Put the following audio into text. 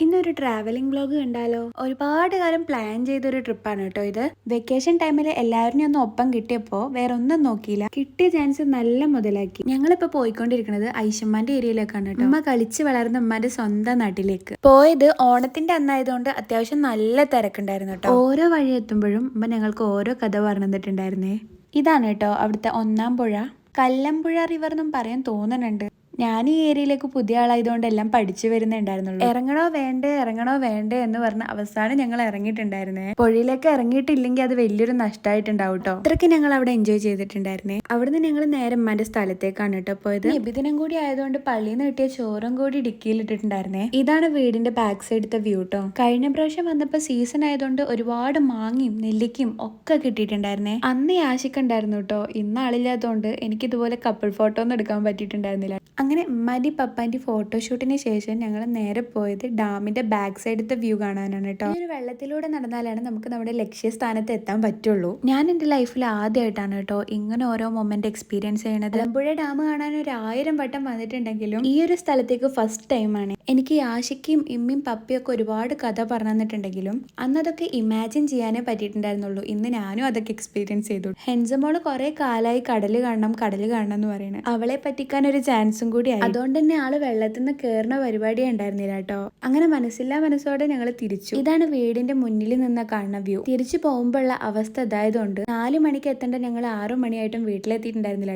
ഇന്നൊരു travelling vlog കണ്ടാലോ? ഒരുപാട് കാലം പ്ലാൻ ചെയ്തൊരു ട്രിപ്പാണ് കേട്ടോ ഇത്. വെക്കേഷൻ ടൈമിൽ എല്ലാവരും ഒന്ന് ഒപ്പം കിട്ടിയപ്പോൾ വേറെ ഒന്നും നോക്കിയില്ല, കിട്ടിയ ചാൻസ് നല്ല മുതലാക്കി. ഞങ്ങളിപ്പോ പോയിക്കൊണ്ടിരിക്കുന്നത് ഐഷമ്മാന്റെ ഏരിയയിലേക്കാണ് കേട്ടോ. ഉമ്മ കളിച്ച് വളർന്ന ഉമ്മാന്റെ സ്വന്തം നാട്ടിലേക്ക് പോയത് ഓണത്തിന്റെ അന്നായതുകൊണ്ട് അത്യാവശ്യം നല്ല തിരക്കുണ്ടായിരുന്നു കേട്ടോ. ഓരോ വഴി എത്തുമ്പോഴും ഉമ്മ ഞങ്ങൾക്ക് ഓരോ കഥ പറഞ്ഞു തന്നിട്ടുണ്ടായിരുന്നേ. ഇതാണ് കേട്ടോ അവിടുത്തെ ഒന്നാം പുഴ. കല്ലമ്പുഴ റിവർ എന്നും പറയാൻ തോന്നുന്നുണ്ട്. ഞാൻ ഈ ഏരിയയിലേക്ക് പുതിയ ആളായതുകൊണ്ട് എല്ലാം പഠിച്ചു വരുന്നുണ്ടായിരുന്നുള്ളൂ. ഇറങ്ങണോ വേണ്ടേ എന്ന് പറഞ്ഞ അവസാനം ഞങ്ങൾ ഇറങ്ങിയിട്ടുണ്ടായിരുന്നേ. പുഴയിലേക്ക് ഇറങ്ങിയിട്ടില്ലെങ്കിൽ അത് വലിയൊരു നഷ്ടമായിട്ടുണ്ടാവും കേട്ടോ. അത്രയ്ക്ക് ഞങ്ങൾ അവിടെ എൻജോയ് ചെയ്തിട്ടുണ്ടായിരുന്നേ. അവിടുന്ന് ഞങ്ങൾ നേരെ ഉമ്മാന്റെ സ്ഥലത്തേക്കാണ് കേട്ടോ പോയത്. നബിദിനം കൂടി ആയതുകൊണ്ട് പള്ളിയിൽ നിന്ന് കിട്ടിയ ചോറും കൂടി ഡിക്കിയിലിട്ടിട്ടുണ്ടായിരുന്നേ. ഇതാണ് വീടിന്റെ ബാക്ക് സൈഡത്തെ വ്യൂ കേട്ടോ. കഴിഞ്ഞ പ്രാവശ്യം വന്നപ്പോ സീസൺ ആയതുകൊണ്ട് ഒരുപാട് മാങ്ങയും നെല്ലിക്കയും ഒക്കെ കിട്ടിയിട്ടുണ്ടായിരുന്നേ. അന്ന് ആശിക്കുണ്ടായിരുന്നു കേട്ടോ. ഇന്ന് ആളില്ലാത്തതുകൊണ്ട് എനിക്ക് ഇതുപോലെ കപ്പിൾ ഫോട്ടോ ഒന്നും എടുക്കാൻ പറ്റിയിട്ടുണ്ടായിരുന്നില്ല. അങ്ങനെ ഉമ്മാൻ്റെ പപ്പാൻ്റെ ഫോട്ടോഷൂട്ടിന് ശേഷം ഞങ്ങൾ നേരെ പോയത് ഡാമിന്റെ ബാക്ക് സൈഡത്തെ വ്യൂ കാണാനാണ് കേട്ടോ. ഈ ഒരു വെള്ളത്തിലൂടെ നടന്നാലാണ് നമുക്ക് നമ്മുടെ ലക്ഷ്യസ്ഥാനത്ത് എത്താൻ പറ്റുള്ളൂ. ഞാൻ എൻ്റെ ലൈഫിൽ ആദ്യമായിട്ടാണ് കേട്ടോ ഇങ്ങനെ ഓരോ മൊമെന്റ് എക്സ്പീരിയൻസ് ചെയ്യണത്. മലമ്പുഴ ഡാം കാണാൻ ഒരു 1000 വട്ടം വന്നിട്ടുണ്ടെങ്കിലും ഈ ഒരു സ്ഥലത്തേക്ക് ഫസ്റ്റ് ടൈമാണ്. എനിക്ക് യാഷിക്കും ഇമ്മിയും പപ്പയും ഒക്കെ ഒരുപാട് കഥ പറഞ്ഞു തന്നിട്ടുണ്ടെങ്കിലും അന്ന് അതൊക്കെ ഇമാജിൻ ചെയ്യാനേ പറ്റിയിട്ടുണ്ടായിരുന്നുള്ളൂ. ഇന്ന് ഞാനും അതൊക്കെ എക്സ്പീരിയൻസ് ചെയ്തു. ഹെൻസമോള് കുറെ കാലമായി കടല് കാണണം എന്ന് പറയുന്നത്. അവളെ പറ്റിക്കാൻ ഒരു ചാൻസും കൂടി ആയി. അതുകൊണ്ട് തന്നെ ആള് വെള്ളത്തിൽ നിന്ന് കയറുന്ന പരിപാടി ഉണ്ടായിരുന്നില്ല കേട്ടോ. അങ്ങനെ മനസ്സോടെ ഞങ്ങൾ തിരിച്ചു. ഇതാണ് വീടിന്റെ മുന്നിൽ നിന്ന് കാണുന്ന വ്യൂ. തിരിച്ചു പോകുമ്പോഴുള്ള അവസ്ഥ അതായതുകൊണ്ട് 4 മണിക്ക് എത്തേണ്ട ഞങ്ങൾ 6 മണിയായിട്ടും വീട്ടിലെത്തിയിട്ടുണ്ടായിരുന്നില്ല.